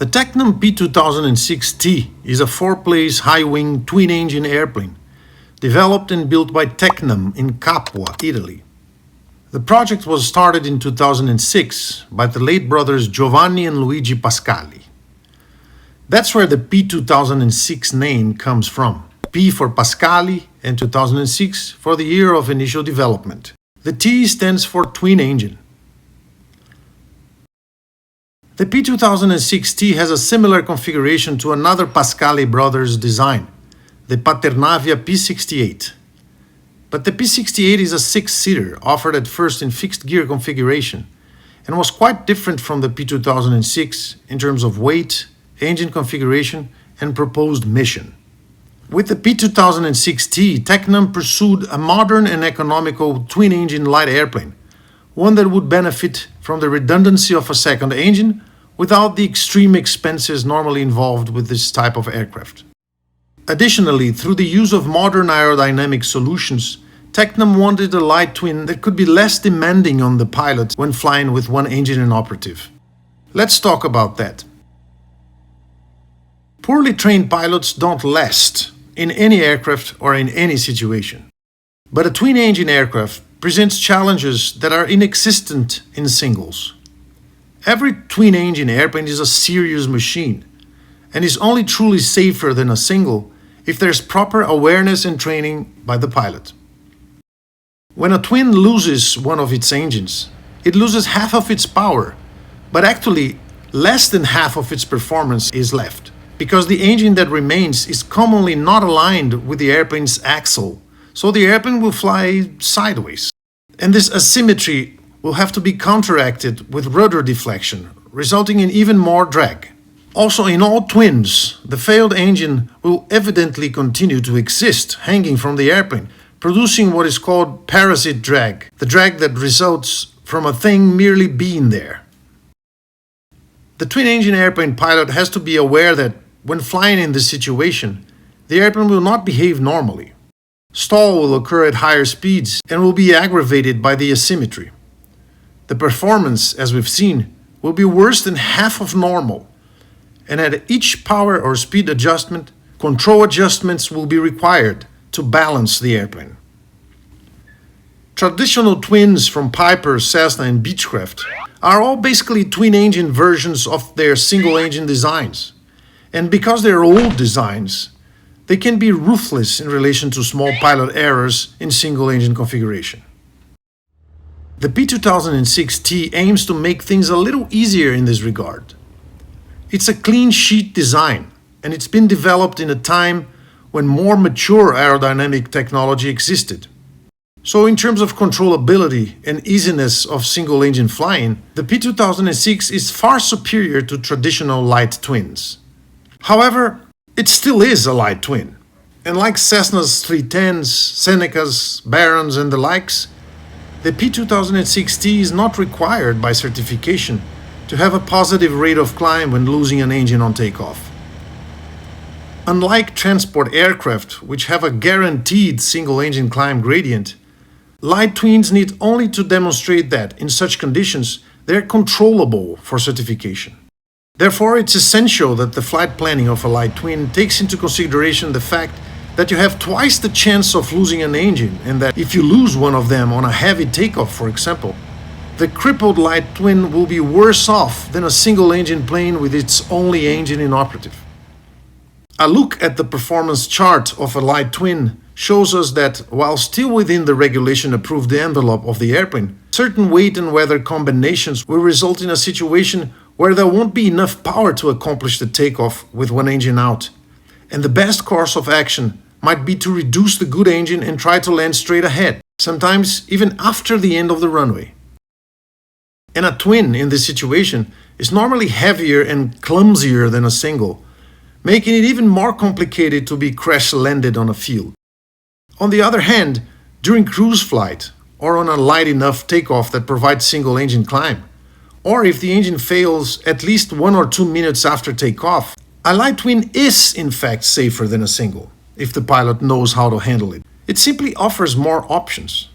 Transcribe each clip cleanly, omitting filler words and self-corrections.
The Tecnam P2006T is a four-place high-wing twin-engine airplane, developed and built by Tecnam in Capua, Italy. The project was started in 2006 by the late brothers Giovanni and Luigi Pascali. That's where the P2006 name comes from. P for Pascali and 2006 for the year of initial development. The T stands for twin engine. The P2006T has a similar configuration to another Pascali brothers design, the Paternavia P68. But the P68 is a six-seater offered at first in fixed gear configuration and was quite different from the P2006 in terms of weight, engine configuration, and proposed mission. With the P2006T, Tecnam pursued a modern and economical twin-engine light airplane, one that would benefit from the redundancy of a second engine without the extreme expenses normally involved with this type of aircraft. Additionally, through the use of modern aerodynamic solutions, Tecnam wanted a light twin that could be less demanding on the pilot when flying with one engine inoperative. Let's talk about that. Poorly trained pilots don't last in any aircraft or in any situation. But a twin-engine aircraft presents challenges that are inexistent in singles. Every twin-engine airplane is a serious machine and is only truly safer than a single if there's proper awareness and training by the pilot. When a twin loses one of its engines, it loses half of its power, but actually less than half of its performance is left, because the engine that remains is commonly not aligned with the airplane's axle, so the airplane will fly sideways. And this asymmetry will have to be counteracted with rudder deflection, resulting in even more drag. Also, in all twins, the failed engine will evidently continue to exist, hanging from the airplane, producing what is called parasite drag, the drag that results from a thing merely being there. The twin-engine airplane pilot has to be aware that when flying in this situation, the airplane will not behave normally. Stall will occur at higher speeds and will be aggravated by the asymmetry. The performance, as we've seen, will be worse than half of normal, and at each power or speed adjustment, control adjustments will be required to balance the airplane. Traditional twins from Piper, Cessna, and Beechcraft are all basically twin-engine versions of their single-engine designs. And because they're old designs, they can be ruthless in relation to small pilot errors in single-engine configuration. The P2006T aims to make things a little easier in this regard. It's a clean sheet design, and it's been developed in a time when more mature aerodynamic technology existed. So in terms of controllability and easiness of single-engine flying, the P2006 is far superior to traditional light twins. However, it still is a light twin, and like Cessna's 310s, Senecas, Barons, and the likes, the P2006T is not required by certification to have a positive rate of climb when losing an engine on takeoff. Unlike transport aircraft, which have a guaranteed single-engine climb gradient, light twins need only to demonstrate that, in such conditions, they're controllable for certification. Therefore, it's essential that the flight planning of a light twin takes into consideration the fact that you have twice the chance of losing an engine, and that if you lose one of them on a heavy takeoff, for example, the crippled light twin will be worse off than a single-engine plane with its only engine inoperative. A look at the performance chart of a light twin shows us that, while still within the regulation-approved envelope of the airplane, certain weight and weather combinations will result in a situation where there won't be enough power to accomplish the takeoff with one engine out. And the best course of action might be to reduce the good engine and try to land straight ahead, sometimes even after the end of the runway. And a twin in this situation is normally heavier and clumsier than a single, making it even more complicated to be crash-landed on a field. On the other hand, during cruise flight, or on a light enough takeoff that provides single-engine climb, or if the engine fails at least 1 or 2 minutes after takeoff, a light twin is in fact safer than a single, if the pilot knows how to handle it. It simply offers more options.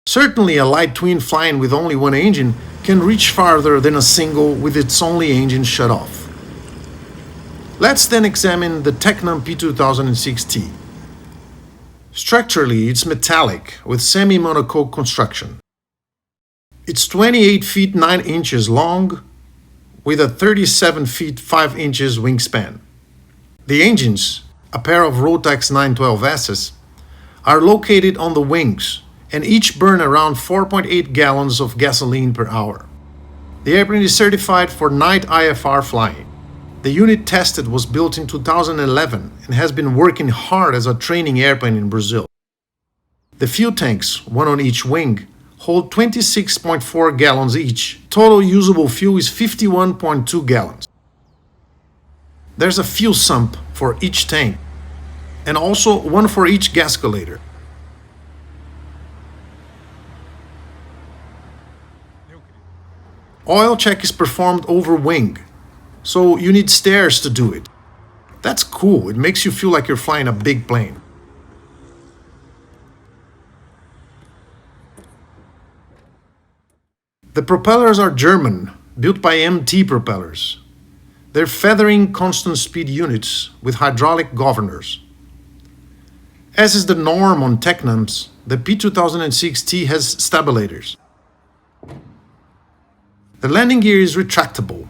Certainly, a light twin flying with only one engine can reach farther than a single with its only engine shut off. Let's then examine the Tecnam P2006T. Structurally, it's metallic with semi-monocoque construction. It's 28 feet 9 inches long with a 37 feet 5 inches wingspan. The engines, a pair of Rotax 912Ss, are located on the wings and each burn around 4.8 gallons of gasoline per hour. The airplane is certified for night IFR flying. The unit tested was built in 2011 and has been working hard as a training airplane in Brazil. The fuel tanks, one on each wing, hold 26.4 gallons each. Total usable fuel is 51.2 gallons. There's a fuel sump for each tank and also one for each gascolator. Oil check is performed over wing, so you need stairs to do it. That's cool, it makes you feel like you're flying a big plane. The propellers are German, built by MT Propellers. They're feathering constant speed units with hydraulic governors. As is the norm on Tecnams, the P2006T has stabilators. The landing gear is retractable.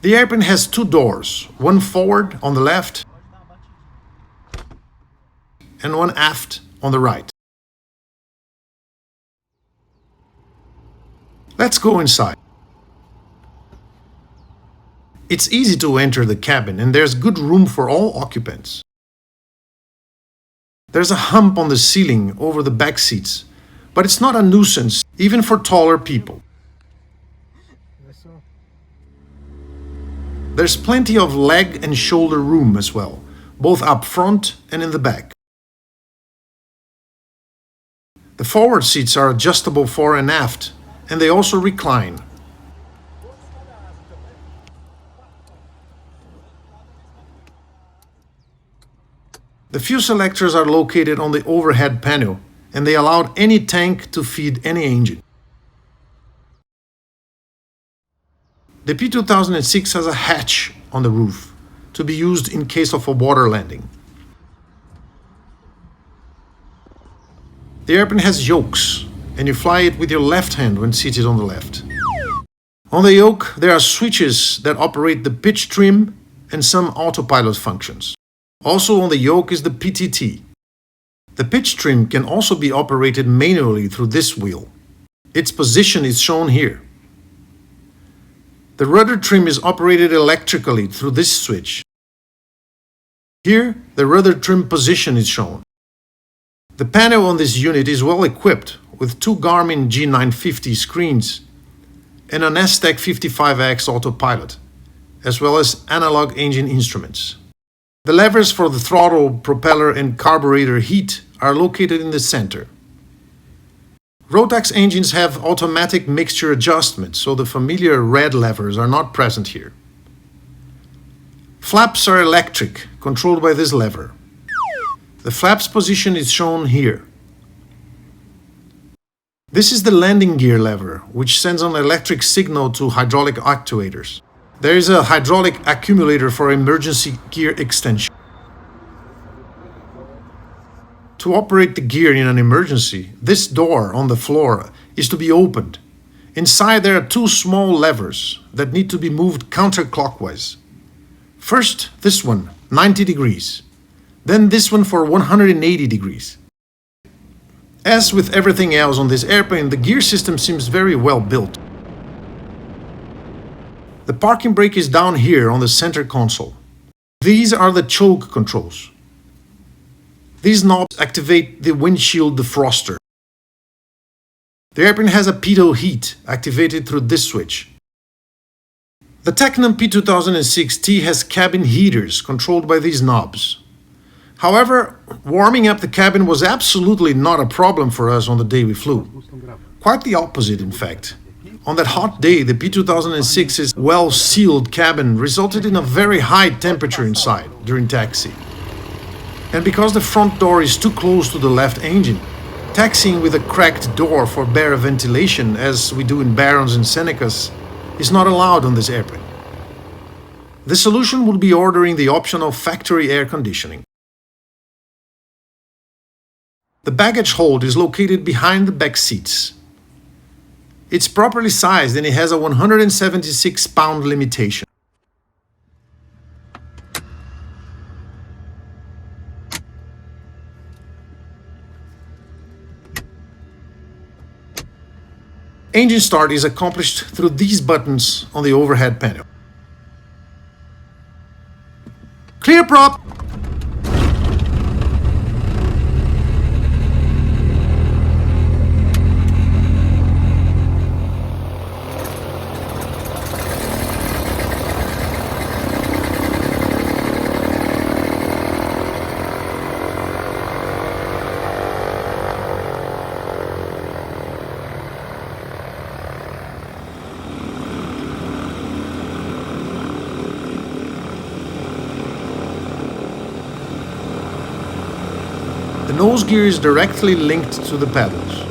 The airplane has two doors, one forward on the left and one aft on the right. Let's go inside. It's easy to enter the cabin and there's good room for all occupants. There's a hump on the ceiling over the back seats, but it's not a nuisance even for taller people. There's plenty of leg and shoulder room as well, both up front and in the back. The forward seats are adjustable fore and aft, and they also recline. The fuel selectors are located on the overhead panel, and they allowed any tank to feed any engine. The P2006 has a hatch on the roof to be used in case of a water landing. The airplane has yokes, and you fly it with your left hand when seated on the left. On the yoke, there are switches that operate the pitch trim and some autopilot functions. Also on the yoke is the PTT. The pitch trim can also be operated manually through this wheel. Its position is shown here. The rudder trim is operated electrically through this switch. Here, the rudder trim position is shown. The panel on this unit is well equipped with two Garmin G950 screens and an Aztec 55X autopilot, as well as analog engine instruments. The levers for the throttle, propeller and carburetor heat are located in the center. Rotax engines have automatic mixture adjustment, so the familiar red levers are not present here. Flaps are electric, controlled by this lever. The flaps position is shown here. This is the landing gear lever, which sends an electric signal to hydraulic actuators. There is a hydraulic accumulator for emergency gear extension. To operate the gear in an emergency, this door on the floor is to be opened. Inside there are two small levers that need to be moved counterclockwise. First, this one, 90 degrees. Then this one for 180 degrees. As with everything else on this airplane, the gear system seems very well built. The parking brake is down here on the center console. These are the choke controls. These knobs activate the windshield defroster. The airplane has a pitot heat activated through this switch. The Tecnam P2006T has cabin heaters controlled by these knobs. However, warming up the cabin was absolutely not a problem for us on the day we flew. Quite the opposite, in fact. On that hot day, the P2006's well-sealed cabin resulted in a very high temperature inside during taxi. And because the front door is too close to the left engine, Taxiing with a cracked door for better ventilation, as we do in Barons and Senecas, is not allowed on this airplane. The solution would be ordering the optional factory air conditioning. The baggage hold is located behind the back seats. It's properly sized and it has a 176-pound limitation. Engine start is accomplished through these buttons on the overhead panel. Clear prop! The nose gear is directly linked to the pedals.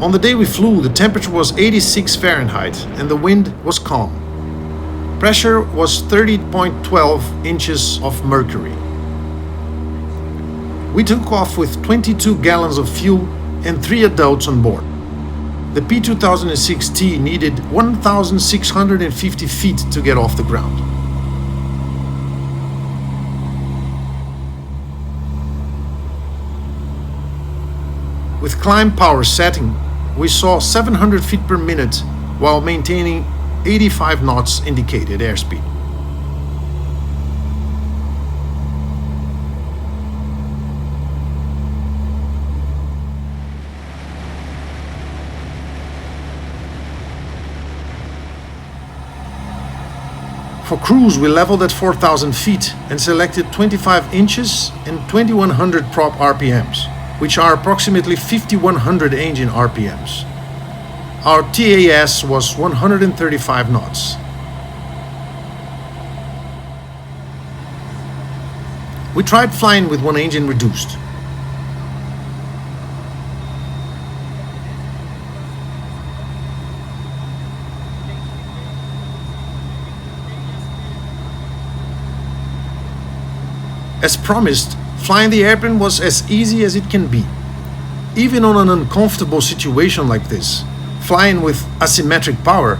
On the day we flew, the temperature was 86 Fahrenheit and the wind was calm. Pressure was 30.12 inches of mercury. We took off with 22 gallons of fuel and 3 adults on board. The P2006T needed 1,650 feet to get off the ground. With climb power setting, we saw 700 feet per minute while maintaining 85 knots indicated airspeed. For cruise, we leveled at 4,000 feet and selected 25 inches and 2100 prop RPMs, which are approximately 5,100 engine RPMs. Our TAS was 135 knots. We tried flying with one engine reduced. As promised, flying the airplane was as easy as it can be. Even on an uncomfortable situation like this, flying with asymmetric power,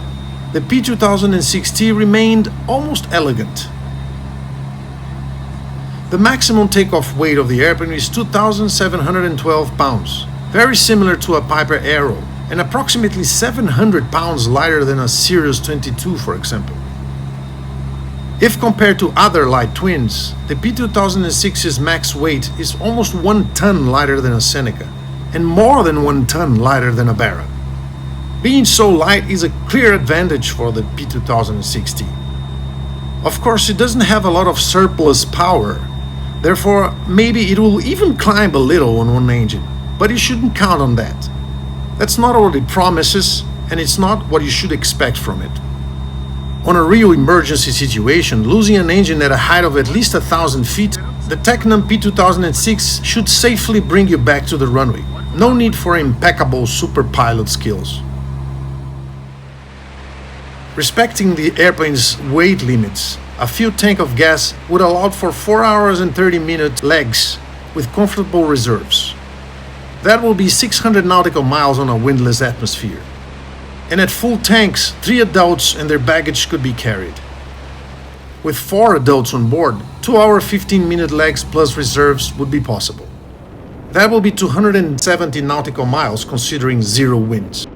the P2006T remained almost elegant. The maximum takeoff weight of the airplane is 2,712 pounds, very similar to a Piper Arrow, and approximately 700 pounds lighter than a Sirius 22, for example. If compared to other light twins, the P2006's max weight is almost 1 ton lighter than a Seneca, and more than 1 ton lighter than a Baron. Being so light is a clear advantage for the P2006T. Of course, it doesn't have a lot of surplus power, therefore maybe it will even climb a little on one engine, but you shouldn't count on that. That's not what it promises, and it's not what you should expect from it. On a real emergency situation, losing an engine at a height of at least 1,000 feet, the Tecnam P2006 should safely bring you back to the runway. No need for impeccable super pilot skills. Respecting the airplane's weight limits, a fuel tank of gas would allow for 4 hours and 30 minute legs with comfortable reserves. That will be 600 nautical miles on a windless atmosphere. And at full tanks, 3 adults and their baggage could be carried. With 4 adults on board, 2-hour 15-minute legs plus reserves would be possible. That will be 270 nautical miles considering 0 winds.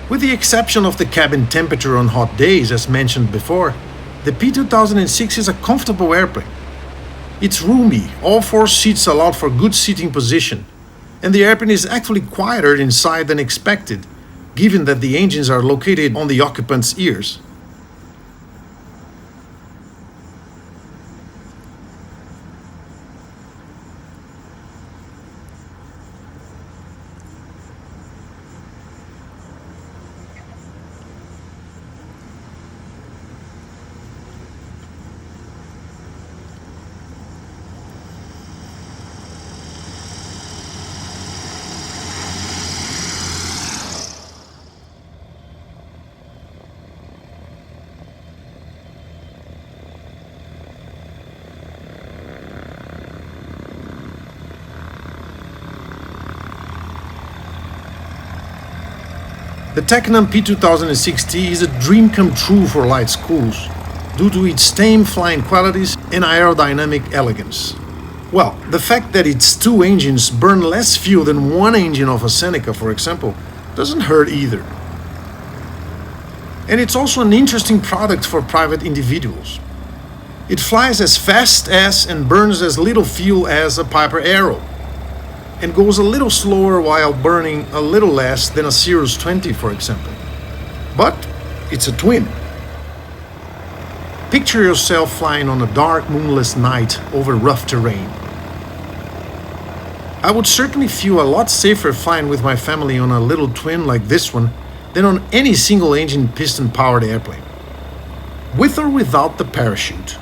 With the exception of the cabin temperature on hot days, as mentioned before, the P2006 is a comfortable airplane. It's roomy, all 4 seats allowed for good seating position, and the airplane is actually quieter inside than expected, given that the engines are located on the occupants' ears. The Tecnam P2006T is a dream come true for light schools, due to its tame flying qualities and aerodynamic elegance. Well, the fact that its 2 engines burn less fuel than one engine of a Seneca, for example, doesn't hurt either. And it's also an interesting product for private individuals. It flies as fast as and burns as little fuel as a Piper Arrow, and goes a little slower while burning a little less than a Cirrus 20, for example. But it's a twin. Picture yourself flying on a dark, moonless night over rough terrain. I would certainly feel a lot safer flying with my family on a little twin like this one than on any single-engine piston-powered airplane, with or without the parachute.